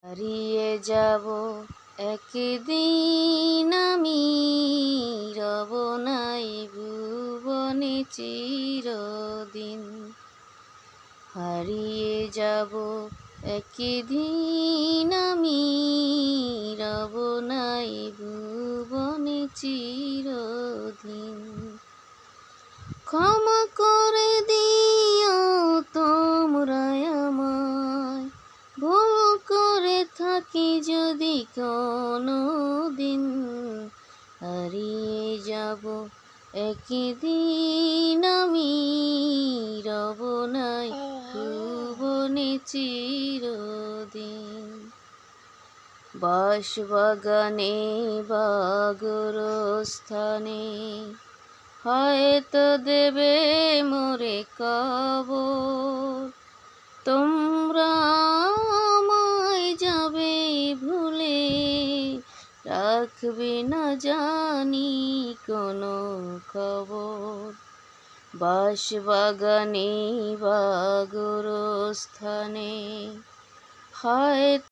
হারিয়ে যাব একদিন আমি, রব নাই ভুবনে চিরদিন। হারিয়ে যাব একদিন আমি, রব নাই ভুবনে চিরদিন। ক্ষমা করে দিও তোমরা আমায়, ভুল করে থাকি যদি কোনো দিন। হারিয়ে যাব একদিন আমি, রব নাই ভুবনে চিরদিন। বাঁশবাগানে বা গোরস্থানে হয়তো দেবে মোরে কবর। তোমরা আমায় যাবে ভুলে, রাখবে না জানি কোনো খবর। বাঁশবাগানে বা গোরস্থানে হয়তো